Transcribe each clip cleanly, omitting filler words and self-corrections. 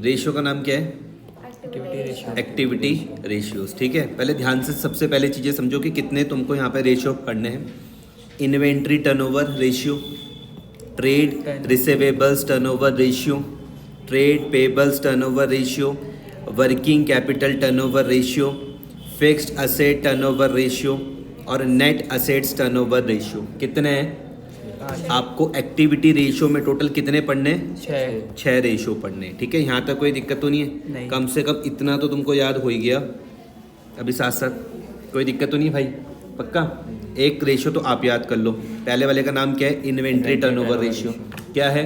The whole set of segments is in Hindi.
रेशियो का नाम क्या है? Activity ratios. ठीक है, पहले ध्यान से सबसे पहले चीज़ें समझो कि कितने तुमको यहाँ पे रेशियो पढ़ने हैं। Inventory turnover ratio, trade receivables turnover ratio, trade payables turnover ratio, working capital turnover ratio, fixed asset turnover ratio और नेट असेट्स टर्नओवर रेशियो। कितने हैं आपको एक्टिविटी रेशियो में? टोटल कितने पढ़ने हैं? 6 रेशियो पढ़ने हैं। ठीक है, यहाँ तक कोई दिक्कत तो नहीं है? नहीं। कम से कम इतना तो तुमको याद हो ही गया अभी साथ साथ, कोई दिक्कत तो नहीं भाई? पक्का? एक रेशियो तो आप याद कर लो। पहले वाले का नाम क्या है? Inventory turnover ratio. क्या है?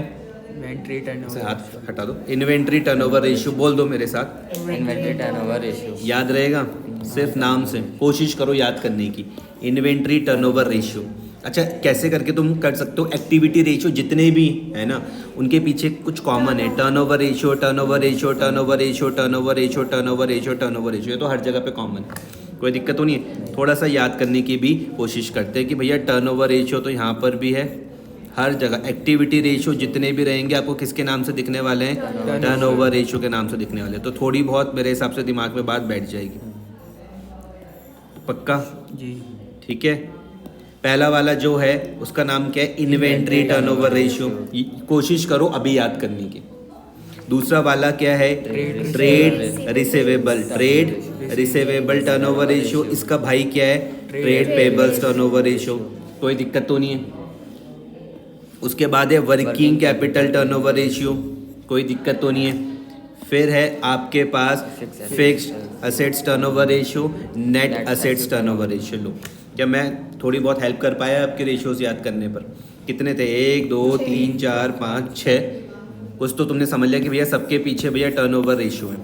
इन्वेंट्री टर्नओवर, हाथ हटा दो। इन्वेंट्री टर्नओवर रेशियो बोल दो मेरे साथ। Inventory turnover ratio. याद रहेगा? सिर्फ नाम से कोशिश करो याद करने की। Inventory turnover ratio. अच्छा, कैसे करके तुम कर सकते हो? एक्टिविटी रेशियो जितने भी है ना, उनके पीछे कुछ कॉमन है। Turnover ratio, turnover ratio, turnover ratio, turnover ratio, turnover ratio, turnover ratio, ये तो हर जगह पे कॉमन है, कोई दिक्कत तो नहीं है। थोड़ा सा याद करने की भी कोशिश करते हैं कि भैया टर्नओवर रेशियो तो यहाँ पर भी है, हर जगह। एक्टिविटी रेशियो जितने भी रहेंगे आपको किसके नाम से दिखने वाले हैं? टर्नओवर रेशियो के नाम से दिखने वाले हैं। तो थोड़ी बहुत मेरे हिसाब से दिमाग में बात बैठ जाएगी। पक्का? जी। ठीक है, पहला वाला जो है उसका नाम क्या है? Inventory turnover ratio. कोशिश करो अभी याद करने की। दूसरा वाला क्या है? Trade receivable. Trade receivable turnover ratio. इसका भाई क्या है? Trade payables turnover ratio. कोई दिक्कत तो नहीं है? उसके बाद है वर्किंग कैपिटल टर्नओवर रेशियो। कोई दिक्कत तो नहीं है? फिर है आपके पास fixed assets turnover ratio, net assets turnover ratio. लो, क्या मैं थोड़ी बहुत हेल्प कर पाया आपके रेशियोज याद करने पर? कितने थे? 1 2 3 4 5 6। कुछ तो तुमने समझ लिया कि भैया सबके पीछे भैया टर्नओवर रेशियो है।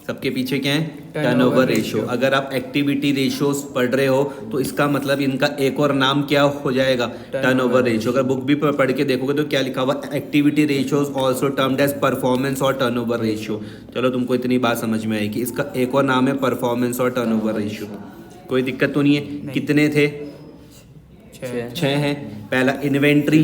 सबके पीछे क्या है? Turnover ratio. अगर आप एक्टिविटी रेशियोज पढ़ रहे हो तो इसका मतलब इनका एक और नाम क्या हो जाएगा? Turnover ratio. अगर बुक भी पढ़ के देखोगे तो क्या लिखा हुआ? Activity ratios also termed as performance और टर्नओवर रेशियो। चलो, तुमको इतनी बात समझ में आई कि इसका एक और नाम है परफॉर्मेंस और टर्नओवर रेशियो। कोई दिक्कत तो नहीं है? कितने थे? 6 हैं। पहला इन्वेंट्री,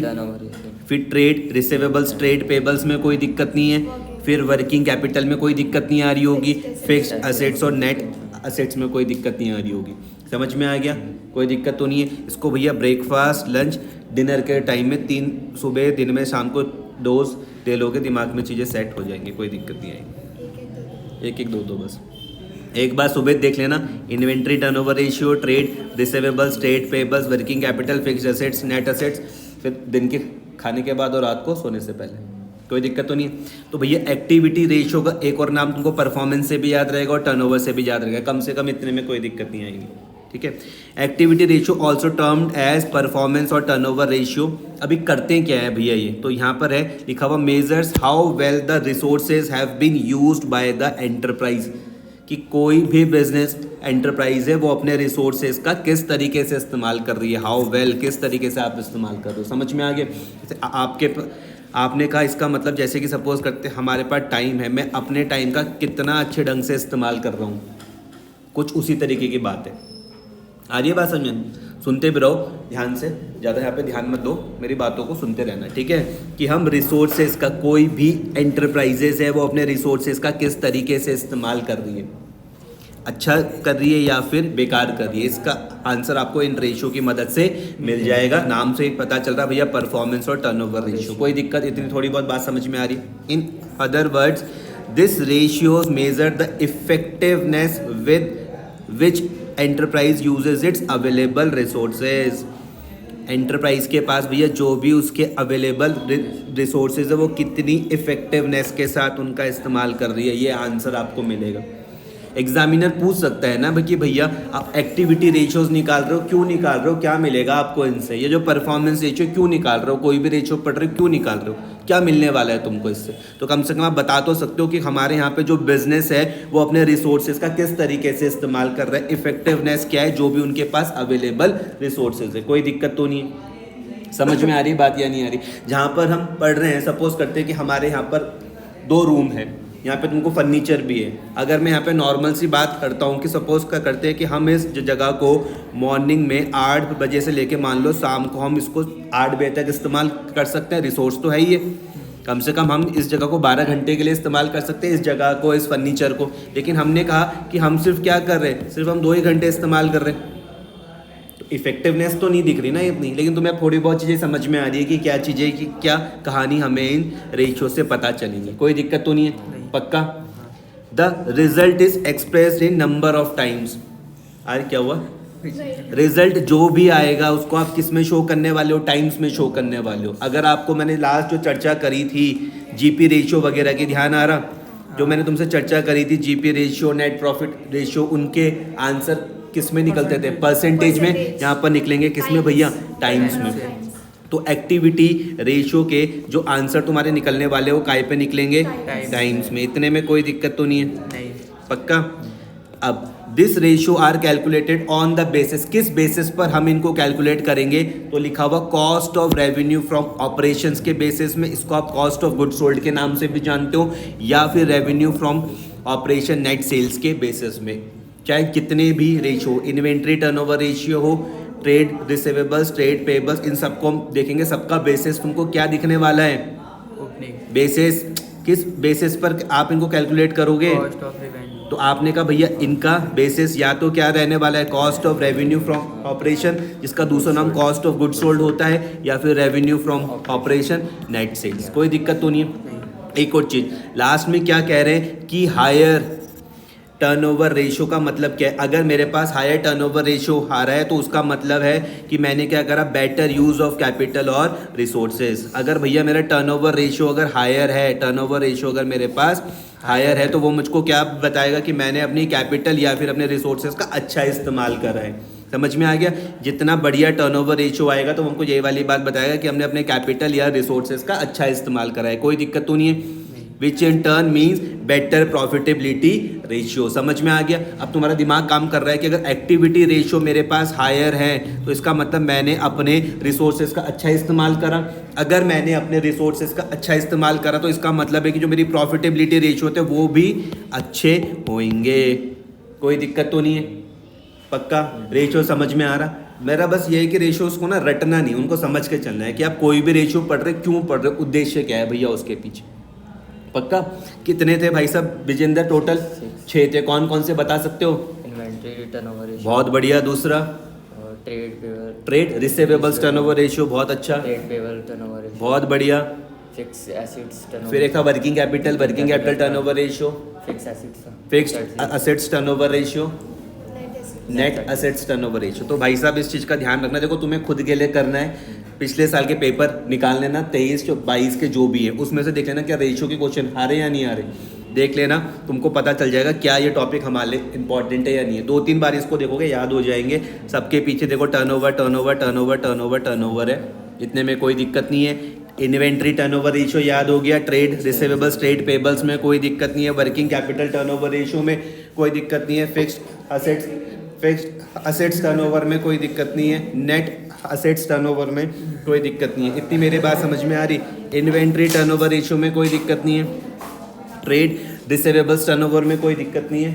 फिर ट्रेड रिसीवेबल्स, ट्रेड पेबल्स में कोई दिक्कत नहीं है। फिर वर्किंग कैपिटल में कोई दिक्कत नहीं आ रही होगी। फिक्स्ड असेट्स और नेट असेट्स में कोई दिक्कत नहीं आ रही होगी। समझ में आ गया? कोई दिक्कत तो नहीं है? इसको भैया ब्रेकफास्ट, लंच, डिनर के टाइम में 3, सुबह, दिन में, शाम को डोज दे लोगे, दिमाग में चीज़ें सेट हो जाएंगी, कोई दिक्कत नहीं आएगी। एक 2 बस। एक बार सुबह देख लेना, inventory turnover ratio, trade receivables, trade pebbles, working capital, fixed assets, net assets. फिर दिन के खाने के बाद और रात को सोने से पहले। कोई दिक्कत तो नहीं है? तो भैया एक्टिविटी रेशियो का एक और नाम तुमको परफॉर्मेंस से भी याद रहेगा और टर्नओवर से भी याद रहेगा। कम से कम इतने में कोई दिक्कत नहीं आएगी। ठीक है, activity ratio also termed as performance और टर्नओवर रेशियो। अभी करते क्या है भैया ये? तो यहाँ पर है लिखा हुआ measures how well the resources have been used by the enterprise. कि कोई भी बिजनेस एंटरप्राइज है वो अपने रिसोर्सेज का किस तरीके से इस्तेमाल कर रही है। हाउ वेल, किस तरीके से आप इस्तेमाल कर रहे हो। समझ में आ गया? जैसे आपने कहा, इसका मतलब जैसे कि सपोज करते हमारे पास टाइम है, मैं अपने टाइम का कितना अच्छे ढंग से इस्तेमाल कर रहा हूँ, कुछ उसी तरीके की बात है। आ रही है बात समझ में? सुनते भी रहो ध्यान से, ज़्यादा यहाँ पे ध्यान मत दो, मेरी बातों को सुनते रहना। ठीक है, कि हम रिसोर्सेज का, कोई भी एंटरप्राइजेज है वो अपने रिसोर्सेज का किस तरीके से इस्तेमाल कर रही है, अच्छा कर रही है या फिर बेकार कर रही है। इसका आंसर आपको इन रेशियो की मदद से मिल जाएगा। नाम से ही पता चल रहा भैया परफॉर्मेंस और टर्नओवर रेशियो। कोई दिक्कत? इतनी थोड़ी बहुत बात समझ में आ रही? In other words, this ratios measure the effectiveness with which enterprise usage it's available resources. Enterprise के पास भैया जो भी उसके अवेलेबल रिसोर्सेज है वो कितनी इफेक्टिवनेस के साथ उनका इस्तेमाल कर रही है, ये आंसर आपको मिलेगा। एग्जामिनर पूछ सकता है ना कि भैया आप एक्टिविटी रेशियोज निकाल रहे हो, क्यों निकाल रहे हो, क्या मिलेगा आपको इनसे? ये जो परफॉर्मेंस रेशियो क्यों निकाल रहे हो, कोई भी रेशियो पढ़ रहे हो क्यों निकाल रहे हो, क्या मिलने वाला है तुमको इससे? तो कम से कम आप बता तो सकते हो कि हमारे यहाँ पे जो बिजनेस है वो अपने रिसोर्सेज का किस तरीके से इस्तेमाल कर रहा है, इफेक्टिवनेस क्या है जो भी उनके पास अवेलेबल रिसोर्सेज है। कोई दिक्कत तो नहीं है? समझ में आ रही बात या नहीं आ रही? जहाँ पर हम पढ़ रहे हैं, सपोज करते हैं कि हमारे यहाँ पर 2 रूम है, यहाँ पे तुमको फर्नीचर भी है। अगर मैं यहाँ पे नॉर्मल सी बात करता हूँ कि सपोज करते हैं कि हम इस जगह को मॉर्निंग में 8 बजे से लेके मान लो शाम को हम इसको 8 बजे तक इस्तेमाल कर सकते हैं, रिसोर्स तो है ही है। कम से कम हम इस जगह को 12 घंटे के लिए इस्तेमाल कर सकते हैं, इस जगह को, इस फर्नीचर को, लेकिन हमने कहा कि हम सिर्फ क्या कर रहे हैं, सिर्फ हम 2 ही घंटे इस्तेमाल कर रहे हैं। तो इफेक्टिवनेस तो नहीं दिख रही ना इतनी, लेकिन तुम्हें थोड़ी बहुत चीज़ें समझ में आ रही है कि क्या चीज़ें, कि क्या कहानी हमें इन रेशियो से पता चलेंगी। कोई दिक्कत तो नहीं है? पक्का? The result is expressed in number of times. अरे क्या हुआ? रिजल्ट जो भी आएगा उसको आप किस में शो करने वाले हो? टाइम्स में शो करने वाले हो। अगर आपको मैंने लास्ट जो चर्चा करी थी जीपी रेशियो वगैरह की, ध्यान आ रहा? जो मैंने तुमसे चर्चा करी थी GP ratio, net profit ratio, उनके आंसर किस में निकलते थे? परसेंटेज में। यहाँ पर निकलेंगे किस में भैया? टाइम्स में। तो एक्टिविटी रेशियो के जो आंसर तुम्हारे निकलने वाले हो काय पे निकलेंगे? टाइम्स में। इतने में कोई दिक्कत तो नहीं है? नहीं। पक्का? अब this ratio are calculated on the basis, किस बेसिस पर हम इनको कैलकुलेट करेंगे? तो लिखा हुआ cost of revenue from operations के बेसिस में, इसको आप कॉस्ट ऑफ गुड सोल्ड के नाम से भी जानते हो, या फिर revenue from operation net sales के बेसिस में। चाहे कितने भी रेशियो, इन्वेंट्री टर्नओवर रेशियो हो, ट्रेड रिसीवेबल्स, ट्रेड पेबल्स, इन सबको हम देखेंगे, सबका बेसिस तुमको क्या दिखने वाला है? Opening basis. किस बेसिस पर आप इनको कैलकुलेट करोगे? Cost of revenue. तो आपने कहा भैया इनका बेसिस या तो क्या रहने वाला है? Cost of revenue from operation, जिसका दूसरा नाम कॉस्ट ऑफ गुड सोल्ड होता है, या फिर revenue from operation net sales. कोई दिक्कत तो नहीं है? एक और चीज लास्ट में क्या कह रहे हैं कि हायर टर्नओवर रेशियो का मतलब क्या है? अगर मेरे पास हायर टर्नओवर रेशियो आ रहा है तो उसका मतलब है कि मैंने क्या करा? बेटर यूज ऑफ कैपिटल और रिसोर्सेज। अगर भैया मेरा टर्नओवर रेशियो अगर हायर है, टर्नओवर रेशियो अगर मेरे पास हायर है, तो वो मुझको क्या बताएगा कि मैंने अपनी कैपिटल या फिर अपने रिसोर्सेज का अच्छा इस्तेमाल करा है। समझ में आ गया? जितना बढ़िया टर्नओवर रेशियो आएगा तो हमको ये वाली बात बताएगा कि हमने अपने कैपिटल या रिसोर्सेज का अच्छा इस्तेमाल करा है। कोई दिक्कत तो नहीं है? Which in turn means better profitability ratio. समझ में आ गया? अब तुम्हारा दिमाग काम कर रहा है कि अगर एक्टिविटी रेशियो मेरे पास हायर है तो इसका मतलब मैंने अपने रिसोर्सेज का अच्छा इस्तेमाल करा। अगर मैंने अपने रिसोर्सेज का अच्छा इस्तेमाल करा तो इसका मतलब है कि जो मेरी प्रॉफिटेबिलिटी रेशियो थे वो भी अच्छे होंगे। कोई दिक्कत तो नहीं है? पक्का? रेशियो समझ में आ रहा? मेरा बस ये है कि रेशियोज को ना रटना नहीं, उनको समझ के चलना है कि आप कोई भी रेशियो पढ़ रहे, क्यों पढ़ रहे, उद्देश्य क्या है भैया उसके पीछे। पक्का? कितने थे भाई साहब विजेंद्र? टोटल 6 थे। कौन कौन से बता सकते हो? Inventory turnover ratio. बहुत बढ़िया। दूसरा? Trade payable. Trade receivables turnover ratio. बहुत अच्छा। Trade payable turnover ratio. बहुत बढ़िया। Fix assets turnover. फिर एक working capital, working capital turnover ratio. Fix assets. Fixed assets turnover ratio. Net assets turnover ratio. तो भाई साहब इस चीज़ का ध्यान रखना। देखो तुम्हें खुद के लिए करना है, पिछले साल के पेपर निकाल लेना 23 22 के जो भी है उसमें से देख लेना क्या रेशियो के क्वेश्चन आ रहे या नहीं आ रहे। देख लेना, तुमको पता चल जाएगा क्या ये टॉपिक हमारे लिए इंपॉर्टेंट है या नहीं है। 2-3 बार इसको देखोगे याद हो जाएंगे। सबके पीछे देखो turnover turnover turnover turnover turnover है, इतने में कोई दिक्कत नहीं है। इन्वेंट्री टर्नओवर रेशियो याद हो गया। ट्रेड रिसीवेबल्स, ट्रेड पेबल्स में कोई दिक्कत नहीं है। वर्किंग कैपिटल टर्नओवर रेशियो में कोई दिक्कत नहीं है। फिक्स्ड असेट्स टर्नओवर में कोई दिक्कत नहीं है। नेट असेट्स टर्नओवर में कोई दिक्कत नहीं है। इतनी मेरी बात समझ में आ रही? इन्वेंट्री टर्नओवर रेशियो में कोई दिक्कत नहीं है। ट्रेड रिसीवेबल्स टर्नओवर में कोई दिक्कत नहीं है।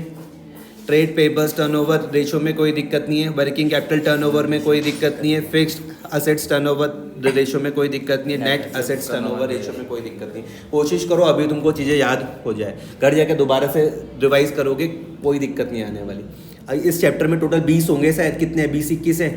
ट्रेड पेबल्स टर्नओवर रेशियो में कोई दिक्कत नहीं है। वर्किंग कैपिटल टर्नओवर में कोई दिक्कत नहीं है। फिक्स्ड असेट्स टर्नओवर रेशियो में कोई दिक्कत नहीं है। नेट असेट्स टर्नओवर रेशियो में कोई दिक्कत नहीं। कोशिश करो अभी तुमको चीज़ें याद हो जाए, घर जाके दोबारा से रिवाइज करोगे कोई दिक्कत नहीं आने वाली। इस चैप्टर में टोटल 20 होंगे शायद, कितने हैं? 20-21 है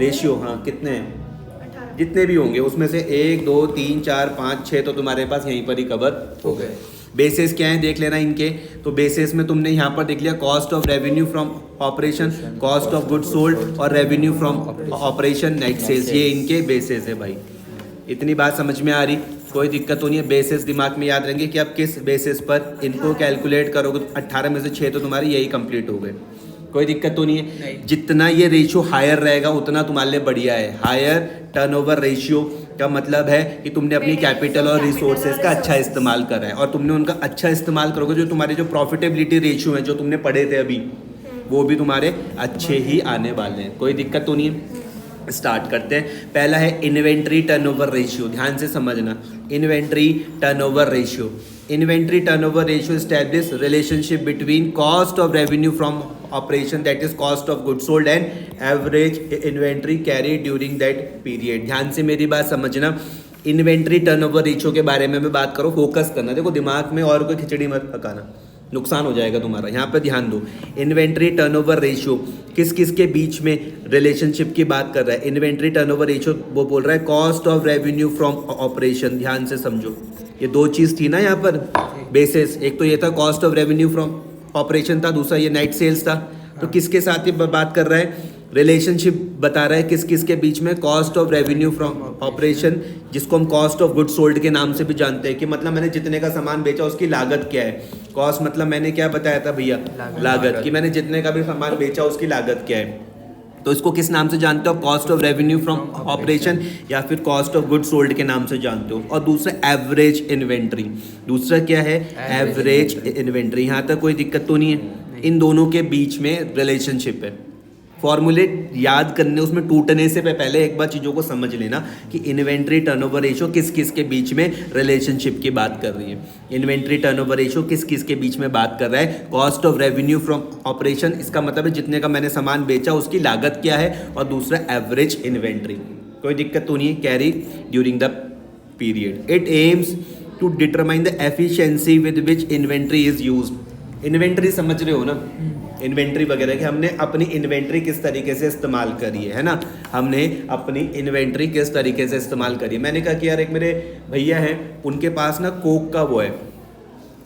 रेशियो। हाँ कितने हैं? जितने भी होंगे उसमें से 1 2 3 4 5 6 तो तुम्हारे पास यहीं पर ही कवर हो गए। बेसिस क्या है देख लेना इनके। तो बेसिस में तुमने यहाँ पर देख लिया cost of revenue from operation, cost of good sold और revenue from operation net sales, ये इनके बेसिस है भाई। इतनी बात समझ में आ रही? कोई दिक्कत तो नहीं है। बेसिस दिमाग में याद रहेंगे कि आप किस बेसिस पर इनको कैलकुलेट करोगे। 18 में से 6 तो तुम्हारे यही कंप्लीट हो गए। कोई दिक्कत तो नहीं है? जितना ये रेशियो हायर रहेगा उतना तुम्हारे लिए बढ़िया है। हायर टर्नओवर रेशियो का मतलब है कि तुमने अपनी कैपिटल और रिसोर्सेज का अच्छा इस्तेमाल करा है, और तुमने उनका अच्छा इस्तेमाल करोगे जो तुम्हारे जो प्रॉफिटेबिलिटी रेशियो है जो तुमने पढ़े थे अभी, वो भी तुम्हारे अच्छे ही आने वाले हैं। कोई दिक्कत तो नहीं है? स्टार्ट करते हैं। पहला है इन्वेंट्री टर्नओवर रेशियो। ध्यान से समझना, inventory turnover ratio. Inventory turnover ratio establish relationship between cost of revenue from operation that is cost of good sold and average inventory carry during that period. ध्यान से मेरी बात समझना इन्वेंट्री टर्नओवर रेशियो के बारे में मैं बात करूँ, फोकस करना, देखो दिमाग में और कोई खिचड़ी मत पकाना, नुकसान हो जाएगा तुम्हारा। यहाँ पे ध्यान दो, इन्वेंट्री टर्नओवर रेशियो किस किस के बीच में रिलेशनशिप की बात कर रहा है। इन्वेंट्री टर्नओवर रेशियो वो बोल रहा है cost of revenue from operation. ध्यान से समझो, ये दो चीज़ थी ना यहाँ पर बेसिस, एक तो ये था cost of revenue from operation था, दूसरा ये नेट सेल्स था। तो किसके साथ ये बात कर रहा है, रिलेशनशिप बता रहा है किस किस के बीच में, cost of revenue from operation, जिसको हम कॉस्ट ऑफ गुड्स सोल्ड के नाम से भी जानते हैं, कि मतलब मैंने जितने का सामान बेचा उसकी लागत क्या है। कॉस्ट मतलब मैंने क्या बताया था भैया, लागत, कि मैंने जितने का भी सामान बेचा उसकी लागत क्या है। तो इसको किस नाम से जानते हो, cost of revenue from operation या फिर कॉस्ट ऑफ गुड्स सोल्ड के नाम से जानते हो। और दूसरा एवरेज इन्वेंट्री, दूसरा क्या है, एवरेज इन्वेंट्री। यहाँ तक कोई दिक्कत तो नहीं है, इन दोनों के बीच में रिलेशनशिप है। फॉर्मूले याद करने, उसमें टूटने से पहले एक बार चीज़ों को समझ लेना कि इन्वेंट्री टर्नओवर रेशियो किस किस के बीच में रिलेशनशिप की बात कर रही है। इन्वेंट्री टर्नओवर रेशियो किस किस के बीच में बात कर रहा है, cost of revenue from operation, इसका मतलब है जितने का मैंने सामान बेचा उसकी लागत क्या है, और दूसरा एवरेज इन्वेंट्री। कोई दिक्कत तो नहीं है, carry during the period. It aims to determine the efficiency with which inventory is used. Inventory समझ रहे हो ना, इन्वेंट्री वगैरह कि हमने अपनी इन्वेंट्री किस तरीके से इस्तेमाल करी है ना, हमने अपनी इन्वेंट्री किस तरीके से इस्तेमाल करी है। मैंने कहा कि यार एक मेरे भैया हैं, उनके पास ना कोक का वो है,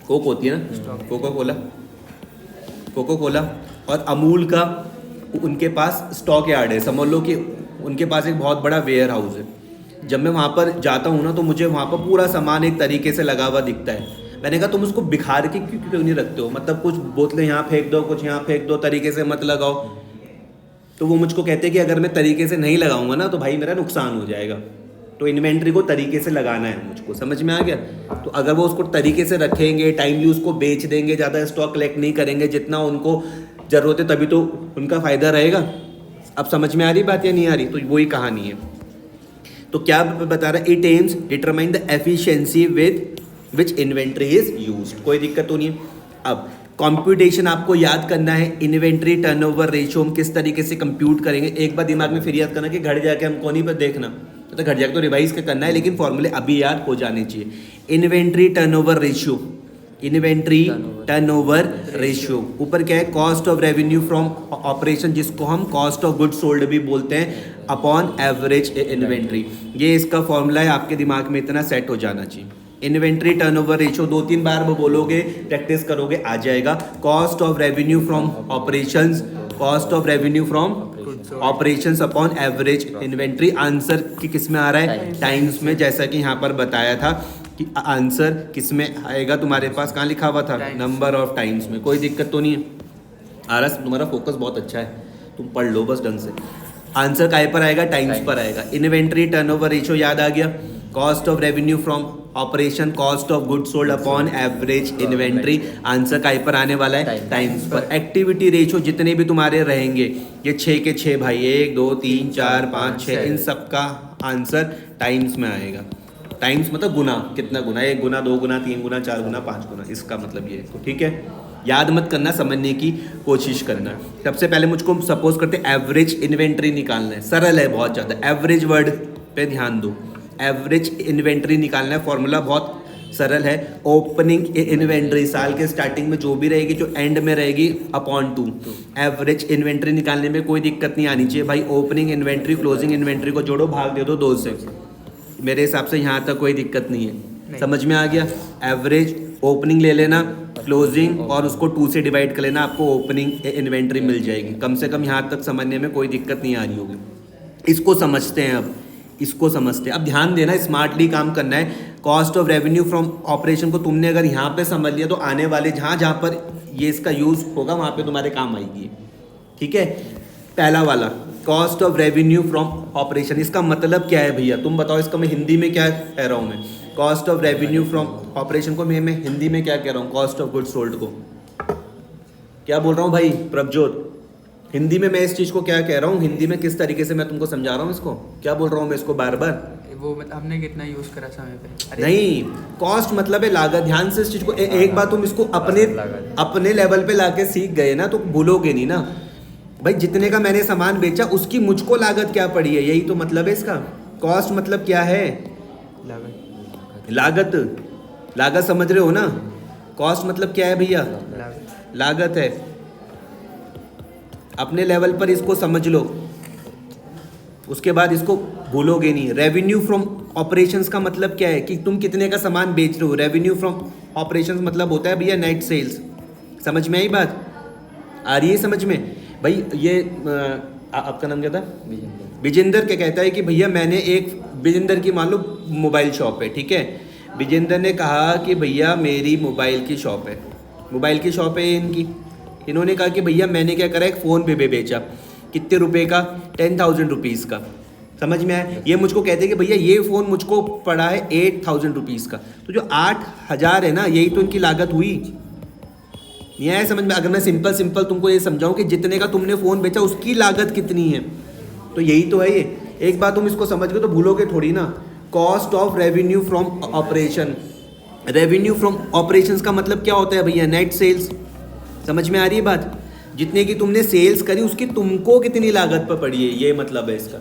कोक होती है ना, कोको कोला और अमूल का उनके पास स्टॉक यार्ड है। समझ लो कि उनके पास एक बहुत बड़ा वेयर हाउस है। जब मैं वहाँ पर जाता हूँ ना तो मुझे वहाँ पर पूरा सामान एक तरीके से लगा हुआ दिखता है। मैंने कहा तुम उसको बिखार के क्यों नहीं रखते हो, मतलब कुछ बोतलें यहाँ फेंक दो, कुछ यहाँ फेंक दो, तरीके से मत लगाओ। तो वो मुझको कहते हैं कि अगर मैं तरीके से नहीं लगाऊंगा ना तो भाई मेरा नुकसान हो जाएगा। तो इन्वेंट्री को तरीके से लगाना है मुझको, समझ में आ गया। तो अगर वो उसको तरीके से रखेंगे, टाइमली उसको बेच देंगे, ज़्यादा स्टॉक कलेक्ट नहीं करेंगे, जितना उनको ज़रूरत है, तभी तो उनका फ़ायदा रहेगा। अब समझ में आ रही बात या नहीं आ रही, तो वही कहानी है। तो क्या बता रहा है, it aims determine the efficiency with which inventory is used. कोई दिक्कत तो नहीं है। अब कंप्यूटेशन आपको याद करना है, इन्वेंट्री टर्नओवर रेशियो हम किस तरीके से कंप्यूट करेंगे। एक बार दिमाग में फिर याद करना कि घर जाके हम कोनी पर देखना, तो घर जाके तो रिवाइज करना है, लेकिन फॉर्मूले अभी याद हो जाने चाहिए। Inventory turnover ratio, inventory turnover ratio, ऊपर क्या है, cost of revenue from operation, जिसको हम कॉस्ट ऑफ गुड्स सोल्ड भी बोलते हैं, अपॉन एवरेज इन्वेंट्री। ये इसका फॉर्मूला है, आपके दिमाग में इतना सेट हो जाना चाहिए। इन्वेंट्री टर्नओवर रेशियो 2-3 बार वो बोलोगे, प्रैक्टिस करोगे, आ जाएगा। Cost of revenue from operations, cost of revenue from operations upon average inventory. Answer की किस में आ रहा है, टाइम्स में, जैसा कि यहाँ पर बताया था कि आंसर किस में आएगा, तुम्हारे पास कहाँ लिखा हुआ था, नंबर ऑफ टाइम्स में। कोई दिक्कत तो नहीं है। आरस तुम्हारा फोकस बहुत अच्छा है, तुम पढ़ लो बस ढंग से। आंसर काय पर आएगा, टाइम्स पर आएगा। इन्वेंट्री टर्नओवर रेशियो याद आ गया, cost of revenue from operation, cost of goods sold upon average inventory. Answer काय पर आने वाला है, टाइम्स पर। एक्टिविटी रेशियो जितने भी तुम्हारे रहेंगे, ये 6 के 6 भाई, 1 2 3 4 5 6, इन सब का आंसर टाइम्स में आएगा। टाइम्स मतलब गुना, कितना गुना, 1 गुना 2 गुना 3 गुना 4 गुना 5 गुना, इसका मतलब ये है। ठीक है, याद मत करना, समझने की कोशिश करना। सबसे पहले मुझको सपोज करते एवरेज इन्वेंट्री निकालना है, सरल है बहुत ज़्यादा। एवरेज वर्ड पे ध्यान दो, एवरेज इन्वेंट्री निकालना है, फॉर्मूला बहुत सरल है। ओपनिंग इन्वेंट्री साल के स्टार्टिंग में जो भी रहेगी, जो एंड में रहेगी, अपॉन 2। एवरेज इन्वेंट्री निकालने में कोई दिक्कत नहीं आनी चाहिए भाई। ओपनिंग इन्वेंट्री क्लोजिंग इन्वेंट्री को जोड़ो, भाग दे दो 2 से, मेरे हिसाब से यहाँ तक कोई दिक्कत नहीं है। समझ में आ गया। एवरेज ओपनिंग ले लेना, क्लोजिंग और उसको 2 से डिवाइड कर लेना, आपको ओपनिंग इन्वेंट्री मिल जाएगी। कम से कम यहाँ तक समझने में कोई दिक्कत नहीं आ रही होगी। इसको समझते हैं, अब इसको समझते हैं। अब ध्यान देना, स्मार्टली काम करना है। Cost of revenue from operation को तुमने अगर यहाँ पे समझ लिया तो आने वाले जहाँ जहाँ पर ये इसका यूज़ होगा वहाँ पे तुम्हारे काम आएगी। ठीक है, पहला वाला cost of revenue from operation, इसका मतलब क्या है भैया, तुम बताओ। इसका मैं हिंदी में क्या कह रहा हूँ, मैं cost of revenue from operation को मैं हिंदी में क्या कह रहा हूँ, कॉस्ट ऑफ गुड्स सोल्ड को क्या बोल रहा हूँ भाई प्रभजोत? हिंदी में मैं इस चीज़ को क्या कह रहा हूँ, हिंदी में किस तरीके से मैं तुमको समझा रहा हूँ, इसको क्या बोल रहा हूँ मैं इसको बार बार? वो हमने कितना यूज करा समय पे। नहीं, कॉस्ट मतलब है लागत। ध्यान से इस चीज को एक बार तुम इसको अपने लेवल पे लाके सीख गए ना तो भूलोगे नहीं ना भाई। जितने का मैंने सामान बेचा उसकी मुझको लागत क्या पड़ी है, यही तो मतलब है इसका। कॉस्ट मतलब क्या है, लागत लागत समझ रहे हो ना? कॉस्ट मतलब क्या है भैया? लागत लागत है। अपने लेवल पर इसको समझ लो, उसके बाद इसको भूलोगे नहीं। रेवेन्यू फ्रॉम ऑपरेशंस का मतलब क्या है कि तुम कितने का सामान बेच रहे हो। रेवेन्यू फ्रॉम ऑपरेशंस मतलब होता है भैया नेट सेल्स। समझ में आई बात? आ रही है समझ में? भाई ये आपका नाम क्या था? विजेंद्र। विजेंद्र क्या कहता है कि भैया मैंने एक, विजेंद्र की मान लो मोबाइल शॉप है, ठीक है। विजेंद्र ने कहा कि भैया मेरी मोबाइल की शॉप है, मोबाइल की शॉप है इनकी। इन्होंने कहा कि भैया मैंने क्या करा, एक फ़ोन पे बेचा। कितने रुपए का? 10,000 रुपीज़ का। समझ में आया? ये मुझको कहते हैं कि भैया ये फ़ोन मुझको पड़ा है 8,000 रुपीज़ का। तो जो 8,000 है ना, यही तो इनकी लागत हुई। नहीं आया समझ में? अगर मैं सिंपल तुमको ये समझाऊं कि जितने का तुमने फ़ोन बेचा उसकी लागत कितनी है, तो यही तो है ये। एक बात तुम इसको समझ गए तो भूलोगे थोड़ी ना। Cost of revenue from operation. Revenue from operations का मतलब क्या होता है भैया? Net sales. समझ में आ रही है बात? जितने की तुमने सेल्स करी उसकी तुमको कितनी लागत पर पड़ी है, ये मतलब है इसका।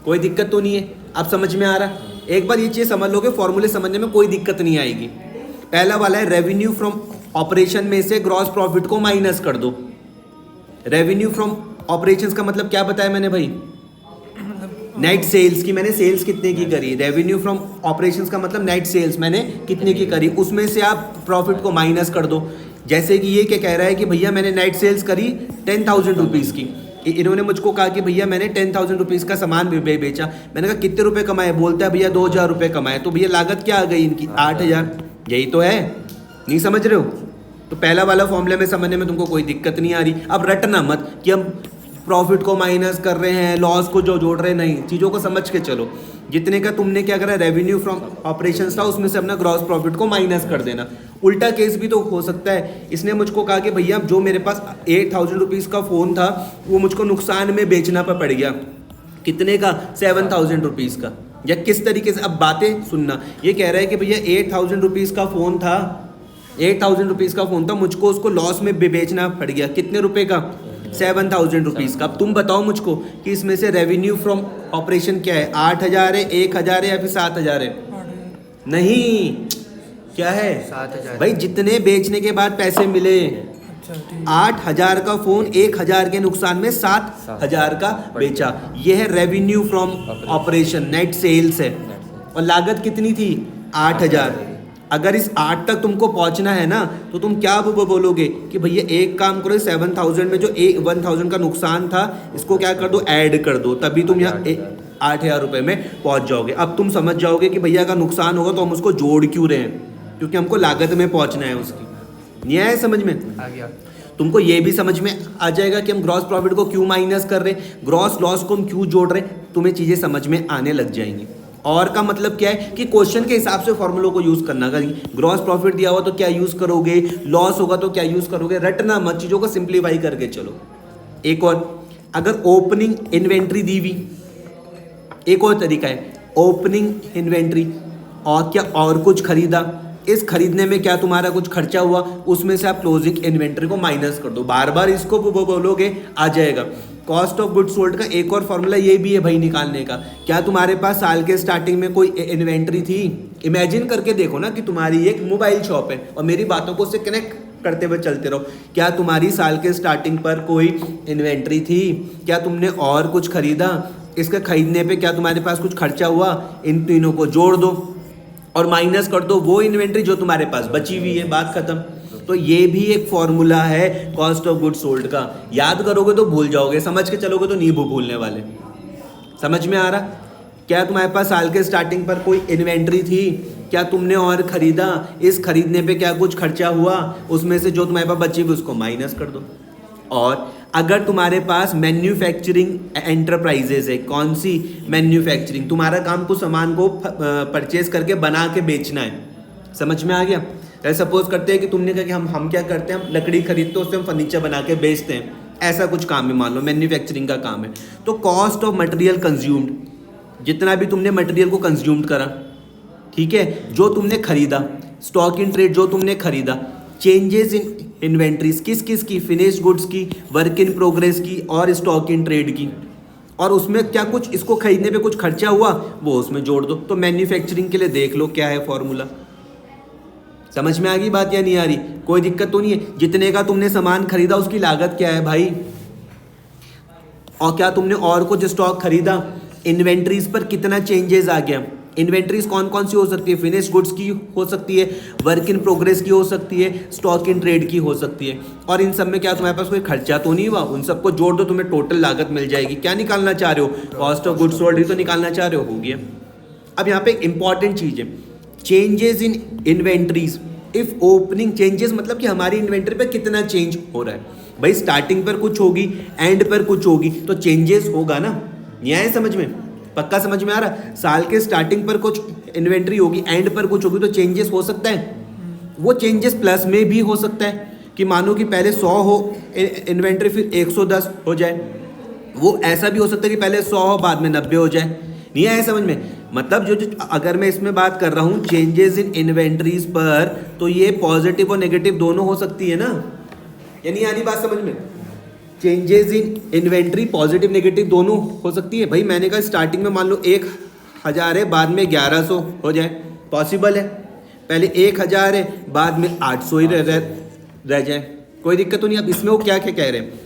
कोई दिक्कत तो नहीं है? अब समझ में आ रहा? एक बार ये चीज़ समझ लोगे, फॉर्मूले समझने में कोई दिक्कत नहीं आएगी। पहला वाला है रेवेन्यू फ्रॉम ऑपरेशन में से ग्रॉस प्रॉफिट को माइनस कर दो। रेवेन्यू फ्रॉम ऑपरेशंस का मतलब क्या बताया मैंने भाई? नेट सेल्स की मैंने सेल्स कितने की करी। रेवेन्यू फ्रॉम ऑपरेशंस का मतलब नेट सेल्स मैंने कितने की करी, उसमें से आप प्रॉफिट को माइनस कर दो। जैसे कि ये क्या कह रहा है कि भैया मैंने नेट सेल्स करी 10,000 रुपीज़ की। इन्होंने मुझको कहा कि भैया मैंने 10,000 रुपीज़ का सामान बेचा। मैंने कहा कितने रुपए कमाए? बोलता है भैया 2,000 रुपये कमाए। तो भैया लागत क्या आ गई इनकी? 8,000। यही तो है, नहीं समझ रहे हो? तो पहला वाला फॉर्मूले में समझने में तुमको कोई दिक्कत नहीं आ रही। अब रटना मत कि हम प्रॉफिट को माइनस कर रहे हैं, लॉस को जो जोड़ रहे हैं, नहीं, चीज़ों को समझ के चलो। जितने का तुमने क्या करा, रेवेन्यू फ्रॉम ऑपरेशंस था, उसमें से अपना ग्रॉस प्रॉफिट को माइनस कर देना। उल्टा केस भी तो हो सकता है। इसने मुझको कहा कि भैया जो मेरे पास 8,000 रुपीज़ का फ़ोन था वो मुझको नुकसान में बेचना पड़ गया। कितने का? 7,000 रुपीज़ का। या किस तरीके से, अब बातें सुनना। ये कह रहा है कि भैया 8,000 रुपीज़ का फ़ोन था, 8,000 रुपीज़ का फ़ोन था, मुझको उसको लॉस में बेचना पड़ गया। कितने रुपए का? 7,000 रुपीज़ का। अब तुम बताओ मुझको कि इसमें से रेवेन्यू फ्रॉम ऑपरेशन क्या है? 8,000 है, 1,000 है या फिर 7,000 है? नहीं, क्या है 7,000 भाई? जितने बेचने के बाद पैसे मिले। 8,000 का फ़ोन 1,000 के नुकसान में 7,000 का बेचा। यह है revenue from operation, net sales है। और लागत कितनी थी? 8,000। अगर इस 8 तक तुमको पहुंचना है ना, तो तुम क्या बोलोगे कि भैया एक काम करो, 7,000 में जो 1,000 का नुकसान था इसको क्या कर दो, ऐड कर दो, तभी तुम यहाँ 8,000 रुपये में पहुंच जाओगे। अब तुम समझ जाओगे कि भैया का नुकसान होगा तो हम उसको जोड़ क्यों रहे हैं, क्योंकि हमको लागत में पहुंचना है उसकी। नहीं आया समझ में? आ गया। तुमको ये भी समझ में आ जाएगा कि हम ग्रॉस प्रॉफिट को क्यों माइनस कर रहे हैं, ग्रॉस लॉस को हम क्यों जोड़ रहे हैं। तुम्हें चीज़ें समझ में आने लग जाएंगी। और का मतलब क्या है कि क्वेश्चन के हिसाब से फॉर्मूलों को यूज़ करना। अगर ग्रॉस प्रॉफिट दिया हुआ तो क्या यूज़ करोगे, लॉस होगा तो क्या यूज़ करोगे। रटना मत, चीज़ों को सिंप्लीफाई करके चलो। एक और, अगर ओपनिंग इन्वेंट्री दी हुई, एक और तरीका है, ओपनिंग इन्वेंट्री और क्या और कुछ खरीदा, इस खरीदने में क्या तुम्हारा कुछ खर्चा हुआ, उसमें से आप क्लोजिंग इन्वेंट्री को माइनस कर दो। बार बार इसको बोलोगे आ जाएगा। कॉस्ट ऑफ गुड्स सोल्ड का एक और फॉर्मूला ये भी है भाई निकालने का। क्या तुम्हारे पास साल के स्टार्टिंग में कोई इन्वेंट्री थी? इमेजिन करके देखो ना कि तुम्हारी एक मोबाइल शॉप है और मेरी बातों को उससे कनेक्ट करते हुए चलते रहो। क्या तुम्हारी साल के स्टार्टिंग पर कोई इन्वेंट्री थी? क्या तुमने और कुछ खरीदा? इसके खरीदने पे क्या तुम्हारे पास कुछ खर्चा हुआ? इन तीनों को जोड़ दो और माइनस कर दो वो इन्वेंट्री जो तुम्हारे पास बची हुई है, बात खत्म। तो ये भी एक फॉर्मूला है कॉस्ट ऑफ गुड्स सोल्ड का। याद करोगे तो भूल जाओगे, समझ के चलोगे तो नहीं भूलने वाले। समझ में आ रहा? क्या तुम्हारे पास साल के स्टार्टिंग पर कोई इन्वेंट्री थी? क्या तुमने और खरीदा? इस खरीदने पे क्या कुछ खर्चा हुआ? उसमें से जो तुम्हारे पास बची हुई उसको माइनस कर दो। और अगर तुम्हारे पास मैन्युफैक्चरिंग एंटरप्राइजेज है, कौन सी मैन्युफैक्चरिंग, तुम्हारा काम कुछ सामान को परचेज करके बना के बेचना है। समझ में आ गया? जैसे सपोज करते हैं कि तुमने कहा कि हम क्या करते हैं, हम लकड़ी खरीदते हैं, उससे हम फर्नीचर बना के बेचते हैं, ऐसा कुछ काम है, मान लो मैन्युफैक्चरिंग का काम है। तो कॉस्ट ऑफ मटेरियल कंज्यूम्ड, जितना भी तुमने मटेरियल को कंज्यूम्ड करा, ठीक है, जो तुमने खरीदा, स्टॉक इन ट्रेड जो तुमने खरीदा, चेंजेस इन इन्वेंट्रीज किस किस की, फिनिश्ड गुड्स की, वर्क इन प्रोग्रेस की और स्टॉक इन ट्रेड की। और उसमें क्या कुछ इसको खरीदने पे कुछ खर्चा हुआ वो उसमें जोड़ दो। तो मैन्युफैक्चरिंग के लिए देख लो क्या है फॉर्मूला। समझ में आ गई बात या नहीं आ रही? कोई दिक्कत तो नहीं है? जितने का तुमने सामान खरीदा उसकी लागत क्या है भाई, और क्या तुमने और कुछ स्टॉक खरीदा, इन्वेंट्रीज पर कितना चेंजेस आ गया। इन्वेंट्रीज कौन कौन सी हो सकती है? फिनिश गुड्स की हो सकती है, वर्क इन प्रोग्रेस की हो सकती है, स्टॉक इन ट्रेड की हो सकती है। और इन सब में क्या तुम्हारे पास कोई खर्चा तो नहीं हुआ? उन सबको जोड़ दो, तुम्हें टोटल लागत मिल जाएगी। क्या निकालना चाह रहे हो? कॉस्ट ऑफ गुड्स सोल्ड ही तो निकालना चाह रहे हो गया। अब यहाँ पे एक इंपॉर्टेंट चीज है, changes in inventories if opening changes, मतलब कि हमारी इन्वेंट्री पे कितना चेंज हो रहा है। भाई स्टार्टिंग पर कुछ होगी, एंड पर कुछ होगी, तो चेंजेस होगा ना। नहीं आया समझ में? पक्का समझ में आ रहा? साल के स्टार्टिंग पर कुछ इन्वेंट्री होगी, एंड पर कुछ होगी, तो चेंजेस हो सकता है। वो चेंजेस प्लस में भी हो सकता है कि मानो कि पहले 100 हो इन्वेंट्री, फिर 110 हो जाए। वो ऐसा भी हो सकता है कि पहले 100 हो बाद में 90 हो जाए। नहीं आया समझ में? मतलब जो अगर मैं इसमें बात कर रहा हूँ चेंजेस इन इन्वेंट्रीज पर, तो ये पॉजिटिव और नेगेटिव दोनों हो सकती है ना, या नहीं आ रही बात समझ में? Changes in inventory positive negative दोनों हो सकती है। भाई मैंने कहा स्टार्टिंग में मान लो 1000 है, बाद में 1100 हो जाए, पॉसिबल है। पहले 1000 है, बाद में 800 ही रह जाए, कोई दिक्कत तो नहीं। अब इसमें वो क्या क्या कह रहे हैं,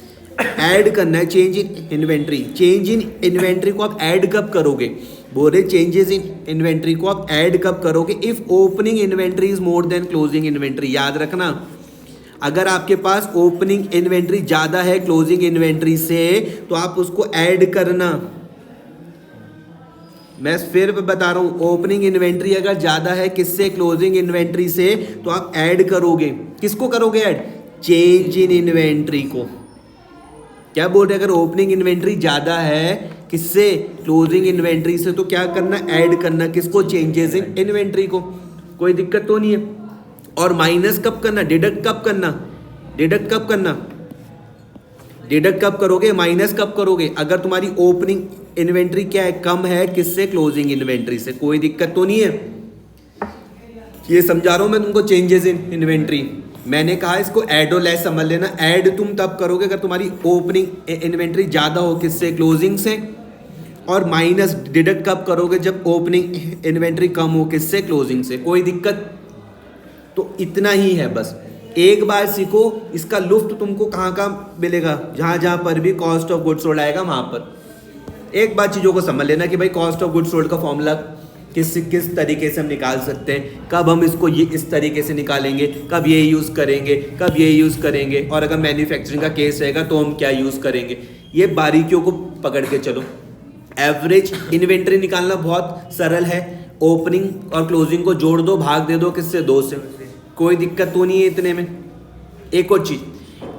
ऐड करना है change in inventory. Change in inventory को आप ऐड कब करोगे? बोल रहे चेंजेस इन इन्वेंट्री को आप ऐड कब करोगे? If opening inventory is more than closing inventory. याद रखना, अगर आपके पास ओपनिंग इन्वेंट्री ज़्यादा है क्लोजिंग इन्वेंट्री से, तो आप उसको ऐड करना। मैं फिर बता रहा हूँ, ओपनिंग इन्वेंट्री अगर ज़्यादा है किससे? क्लोजिंग इन्वेंट्री से, तो आप ऐड करोगे। किसको करोगे ऐड? चेंज इन इन्वेंट्री को। क्या बोल रहे? अगर ओपनिंग इन्वेंट्री ज़्यादा है किससे? क्लोजिंग इन्वेंट्री से, तो क्या करना? ऐड करना। किसको? चेंजेस इन इन्वेंट्री को। कोई दिक्कत तो नहीं है? और माइनस कब करना? डिडक्ट कब करना? डिडक्ट कब करना? डिडक्ट कब करोगे? माइनस कब करोगे? अगर तुम्हारी ओपनिंग इन्वेंट्री क्या है? कम है किससे? क्लोजिंग इन्वेंट्री से। कोई दिक्कत तो नहीं है? ये समझा रहा हूं मैं तुमको चेंजेस इन इन्वेंट्री। मैंने कहा इसको ऐड और लेस समझ लेना। ऐड तुम तब करोगे अगर तुम्हारी ओपनिंग इन्वेंट्री ज़्यादा हो किससे? क्लोजिंग से। और माइनस डिडक्ट कब करोगे? जब ओपनिंग इन्वेंट्री कम हो किससे? क्लोजिंग से। कोई दिक्कत? तो इतना ही है बस। एक बार सीखो, इसका लुफ्त तुमको कहाँ कहाँ मिलेगा? जहाँ जहाँ पर भी कॉस्ट ऑफ गुड्स सोल्ड आएगा वहाँ पर एक बार चीज़ों को समझ लेना कि भाई कॉस्ट ऑफ गुड्स सोल्ड का फॉर्मूला किस तरीके से हम निकाल सकते हैं, कब हम इसको ये इस तरीके से निकालेंगे, कब ये यूज़ करेंगे, कब ये यूज़ करेंगे, और अगर मैन्युफैक्चरिंग का केस रहेगा तो हम क्या यूज़ करेंगे। ये बारीकियों को पकड़ के चलो। एवरेज इन्वेंट्री निकालना बहुत सरल है। ओपनिंग और क्लोजिंग को जोड़ दो, भाग दे दो किससे? 2 से। कोई दिक्कत तो नहीं है इतने में। एक और चीज,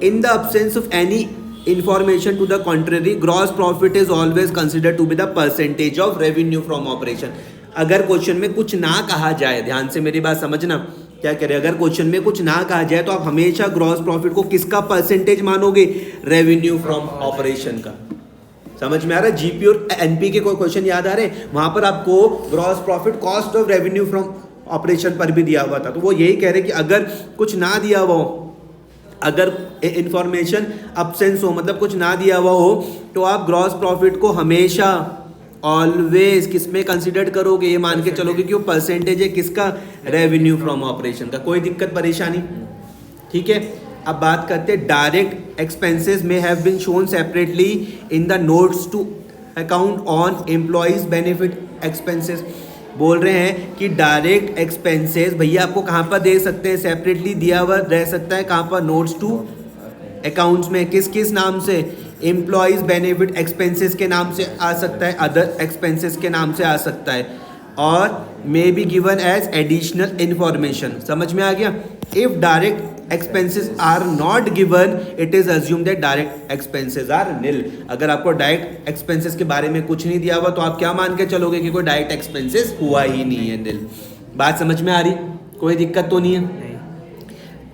in the absence of any information to the contrary, gross profit is always consider to be the percentage of revenue from operation. अगर क्वेश्चन में कुछ ना कहा जाए, ध्यान से मेरी बात समझना, क्या कह रहे हैं, अगर क्वेश्चन में कुछ ना कहा जाए तो आप हमेशा ग्रॉस प्रॉफिट को किसका परसेंटेज मानोगे? रेवेन्यू फ्रॉम ऑपरेशन का। समझ में आ रहा है? जीपी और एनपी के कोई क्वेश्चन याद आ रहे हैं? वहां पर आपको gross profit cost of revenue from operation पर भी दिया हुआ था। तो वो यही कह रहे हैं कि अगर कुछ ना दिया हुआ हो, अगर इंफॉर्मेशन अब्सेंस हो, मतलब कुछ ना दिया हुआ हो, तो आप ग्रॉस प्रॉफिट को हमेशा ऑलवेज किस में कंसिडर करोगे? ये मान के चलोगे कि वो परसेंटेज है किसका? रेवेन्यू फ्रॉम ऑपरेशन का। कोई दिक्कत परेशानी? ठीक है। अब बात करते हैं डायरेक्ट एक्सपेंसेस में have been shown separately in the notes to account on employees benefit expenses. बोल रहे हैं कि डायरेक्ट एक्सपेंसेस भैया आपको कहाँ पर दे सकते हैं? सेपरेटली दिया हुआ रह सकता है। कहाँ पर? नोट्स टू अकाउंट्स में। किस किस नाम से? एम्प्लॉइज बेनिफिट एक्सपेंसेस के नाम से आ सकता है, अदर एक्सपेंसेस के नाम से आ सकता है, और may be given as additional information. समझ में आ गया? If direct expenses are not given, it is assume that direct expenses are nil. अगर आपको डायरेक्ट एक्सपेंसेस के बारे में कुछ नहीं दिया हुआ तो आप क्या मान के चलोगे कि कोई डायरेक्ट एक्सपेंसेस हुआ ही नहीं है, निल। बात समझ में आ रही? कोई दिक्कत तो नहीं है?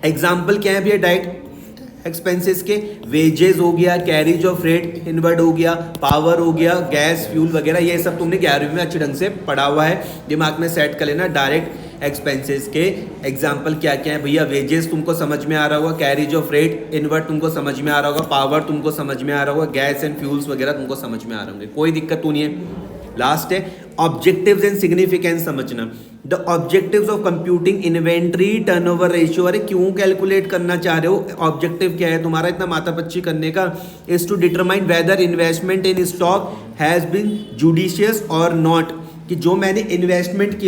एग्जाम्पल क्या है भैया डायरेक्ट एक्सपेंसेस के? वेजेस हो गया, कैरिज ऑफ फ्रेट इनवर्ड हो गया, पावर हो गया, गैस फ्यूल वगैरह, ये सब तुमने 11वीं में अच्छे ढंग से पढ़ा हुआ है, दिमाग में सेट कर लेना। डायरेक्ट एक्सपेंसेस के एग्जाम्पल क्या क्या है भैया? वेजेस तुमको समझ में आ रहा होगा, कैरिज ऑफ फ्रेट इनवर्ट तुमको समझ में आ रहा होगा, पावर तुमको समझ में आ रहा होगा, गैस एंड फ्यूल्स वगैरह तुमको समझ में आ रहे होंगे, कोई दिक्कत तो नहीं है। लास्ट है ऑब्जेक्टिव्स एंड सिग्निफिकेंस समझना। The objectives of computing inventory turnover ratio. अरे क्यों कैलकुलेट करना चाह रहे हो? ऑब्जेक्टिव क्या है तुम्हारा इतना माथापच्ची करने का? Is to determine whether investment in stock has been judicious और नॉट, कि जो मैंने इन्वेस्टमेंट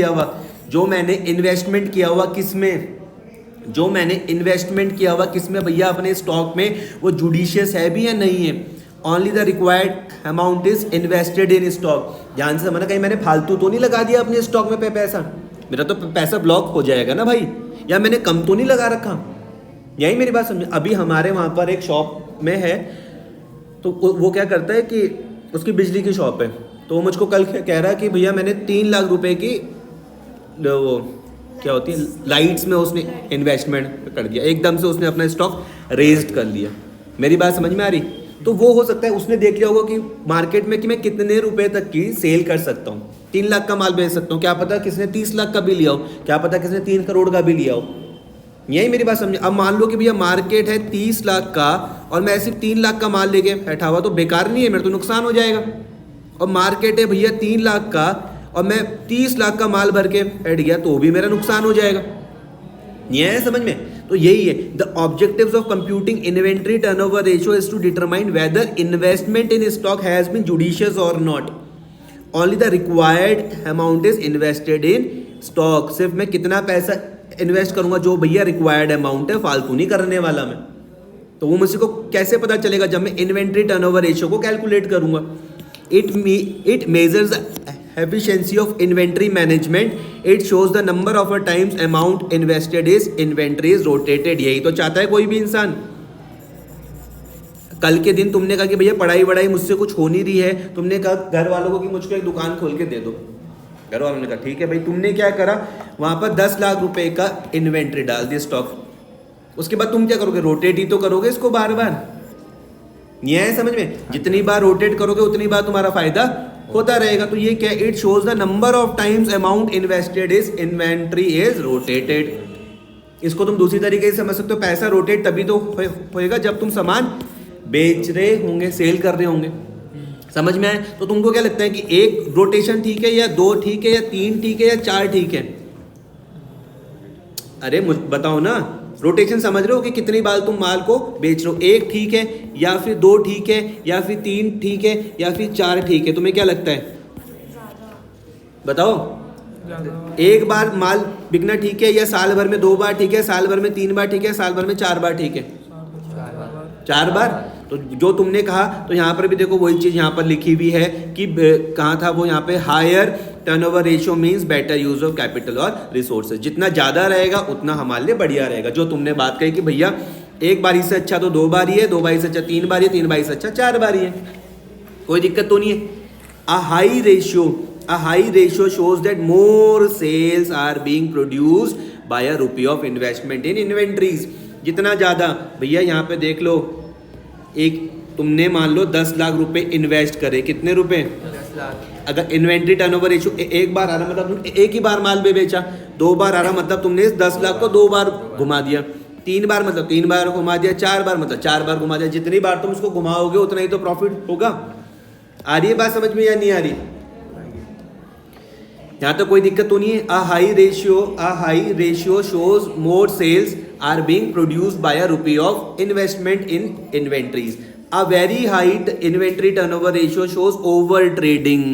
किया हुआ किसमें भैया अपने स्टॉक में, वो जुडिशियस है भी या नहीं है। Only the required amount is invested in stock. ध्यान से समझना, कहीं मैंने फालतू तो नहीं लगा दिया अपने स्टॉक में पैसा, मेरा तो पैसा ब्लॉक हो जाएगा ना भाई, या मैंने कम तो नहीं लगा रखा। यही मेरी बात समझ। अभी हमारे वहाँ पर एक शॉप में है, तो वो क्या करता है कि उसकी बिजली की शॉप है, तो वो मुझको कल कह रहा है कि भैया मैंने 3 लाख रुपए की वो क्या होती है लाइट्स में उसने इन्वेस्टमेंट कर दिया, एकदम से उसने अपना स्टॉक रेज्ड कर लिया। मेरी बात समझ में आ रही? तो वो हो सकता है उसने देख लिया होगा कि मार्केट में कि मैं कितने रुपए तक की सेल कर सकता हूँ, 3 लाख का माल बेच सकता हूँ, क्या पता किसने 30 लाख का भी लिया हो, क्या पता किसने 3 करोड़ का भी लिया हो। यही मेरी बात समझे। अब मान लो कि भैया मार्केट है 30 लाख का और मैं सिर्फ 3 लाख का माल लेके बैठा हुआ, तो बेकार नहीं है, मेरा तो नुकसान हो जाएगा। और मार्केट है भैया 3 लाख का और मैं 30 लाख का माल भर के बैठ गया, तो भी मेरा नुकसान हो जाएगा। ये है समझ में? तो यही है the objectives of computing inventory turnover ratio is to determine whether investment in stock has been judicious और नॉट। Only the required amount is invested in stock. सिर्फ मैं कितना पैसा इन्वेस्ट करूंगा, जो भैया रिक्वायर्ड अमाउंट है, फालतू नहीं करने वाला मैं। तो वो मुझे को कैसे पता चलेगा? जब मैं इन्वेंट्री टर्नओवर रेशियो को कैलकुलेट करूंगा। It measures efficiency of inventory management. It shows the number of times amount invested is inventory is rotated. यही तो चाहता है कोई भी इंसान। कल के दिन तुमने कहा कि भैया पढ़ाई मुझसे कुछ हो नहीं रही है, तुमने कहा घर वालों को कि मुझको एक दुकान खोल के दे दो, घर वालों ने कहा ठीक है भाई। तुमने क्या करा, वहां पर 10 लाख रुपए का इन्वेंट्री डाल दिया स्टॉक। उसके बाद तुम क्या करोगे? रोटेट ही तो करोगे इसको बार बार। ये है समझ में? जितनी बार रोटेट करोगे उतनी बार तुम्हारा फायदा होता रहेगा। तो ये क्या? It shows the number of times amount invested is inventory is rotated. इसको तुम दूसरी तरीके से समझ सकते हो, पैसा रोटेट तभी तो होएगा जब तुम सामान बेच रहे होंगे, सेल कर रहे होंगे। समझ में आए? तो तुमको क्या लगता है कि एक रोटेशन ठीक है या 2 ठीक है या 3 ठीक है या 4 ठीक है? अरे बताओ ना, रोटेशन समझ रहे हो कि कितनी बार तुम माल को बेच रहे हो? 1 ठीक है या फिर 2 ठीक है या फिर 3 ठीक है या फिर 4 ठीक है? तुम्हें क्या लगता है बताओ? एक बार माल बिकना ठीक है या साल भर में 2 बार ठीक है, साल भर में 3 बार ठीक है, साल भर में 4 बार ठीक है? 4 बार। तो जो तुमने कहा, तो यहाँ पर भी देखो वही चीज यहाँ पर लिखी हुई है कि कहाँ था वो, यहाँ पे higher turnover ratio means better use of capital और रिसोर्सेज। जितना ज्यादा रहेगा उतना हमारे लिए बढ़िया रहेगा। जो तुमने बात कही कि भैया एक बारी से अच्छा तो 2 बारी है, 2 बारी से अच्छा 3 बारी है, 3 बारी से अच्छा 4 बारी है, कोई दिक्कत तो नहीं है। A high ratio shows that more sales are being produced by a rupee of investment in inventories. जितना ज्यादा भैया यहाँ पे देख लो, एक तुमने मान लो 10 लाख रुपए इन्वेस्ट करे, कितने रुपए? 10 लाख। अगर इन्वेंट्री टर्नओवर रेशियो एक बार आ रहा मतलब एक ही बार माल बेचा, 2 बार आ रहा मतलब तुमने इस 10 लाख को 2 बार घुमा दिया, 3 बार मतलब 3 बार घुमा दिया, 4 बार मतलब 4 बार घुमा दिया। जितनी बार तुम उसको घुमाओगे उतना ही तो प्रॉफिट होगा। आ रही है बात समझ में या नहीं आ रही? यहाँ तो कोई दिक्कत तो नहीं है। A high ratio shows more sales are being produced by a rupee of investment in inventories. A very high inventory turnover ratio shows over trading.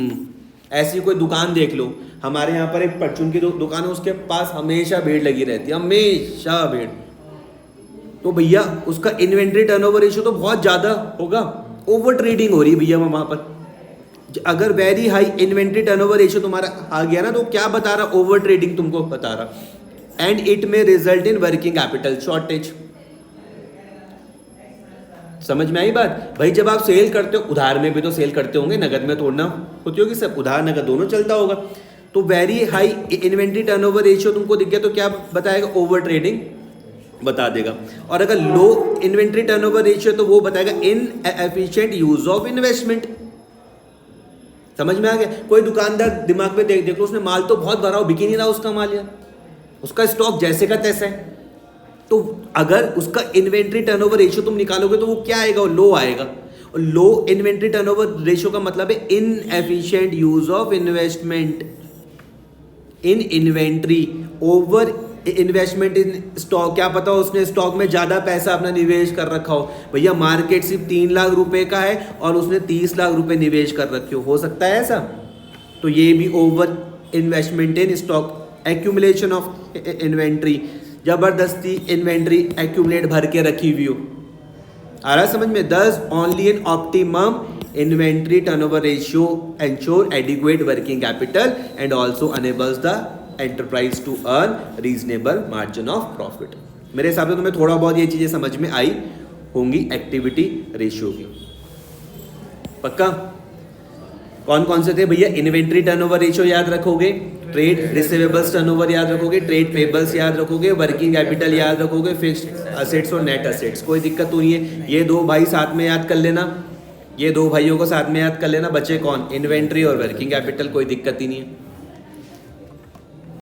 ऐसी कोई दुकान देख लो, हमारे यहाँ पर एक परचून की दुकान है, उसके पास हमेशा भीड़ लगी रहती है, हमेशा भीड़। तो भैया उसका इन्वेंट्री टर्नओवर रेशियो तो बहुत ज्यादा होगा, ओवर ट्रेडिंग हो रही है भैया वहां पर। अगर very high inventory turnover ratio तुम्हारा आ गया ना, तो क्या बता रहा? ओवर ट्रेडिंग तुमको बता रहा। एंड इट में result in working capital shortage. समझ में आई बात? भाई जब आप सेल करते हो, उधार में भी तो सेल करते होंगे, नगद में तोड़ना होती होगी, सब उधार नगद दोनों चलता होगा। तो very high inventory turnover ratio तुमको दिख गया तो क्या बताएगा? ओवर ट्रेडिंग बता देगा। और अगर लो इन्वेंट्री टर्नओवर रेशियो तो वो बताएगा इनएफिशिएंट यूज ऑफ इन्वेस्टमेंट। समझ में आ गया? कोई दुकानदार दिमाग में देख लो, उसने माल तो बहुत भरा हो, बिक ही नहीं रहा उसका माल यार, उसका स्टॉक जैसे का तैसा है। तो अगर उसका इन्वेंट्री टर्नओवर रेशियो तुम निकालोगे तो वो क्या आएगा, वो लो आएगा। और लो इन्वेंट्री टर्नओवर रेशियो का मतलब है inefficient use of investment in inventory over investment in stock. क्या पता उसने स्टॉक में ज्यादा पैसा अपना निवेश कर रखा हो, भैया मार्केट सिर्फ 3 लाख रुपए का है और उसने 30 लाख रुपए निवेश कर रखे हो सकता है ऐसा। तो ये भी over investment in stock, accumulation of inventory, जबरदस्ती इन्वेंट्री एक्यूमुलेट भर के रखी हुई हो। आ रहा समझ में। Thus only an optimum inventory turnover ratio ensure adequate working capital and also enables the enterprise to earn reasonable margin of profit. मेरे हिसाब से तुम्हें थोड़ा बहुत ये चीजें समझ में आई होंगी एक्टिविटी रेशियो की। पक्का? कौन कौन से थे भैया? इन्वेंट्री टर्नओवर रेशियो याद रखोगे, ट्रेड रिसीवेबल्स टर्नओवर याद रखोगे, ट्रेड पेबल्स याद रखोगे, वर्किंग कैपिटल याद रखोगे, फिक्स्ड असेट्स और नेट असेट्स। कोई दिक्कत नहीं है। ये दो भाई साथ में याद कर लेना, ये दो भाइयों को साथ में याद कर लेना। बचे कौन? इन्वेंट्री और वर्किंग कैपिटल। कोई दिक्कत ही नहीं है।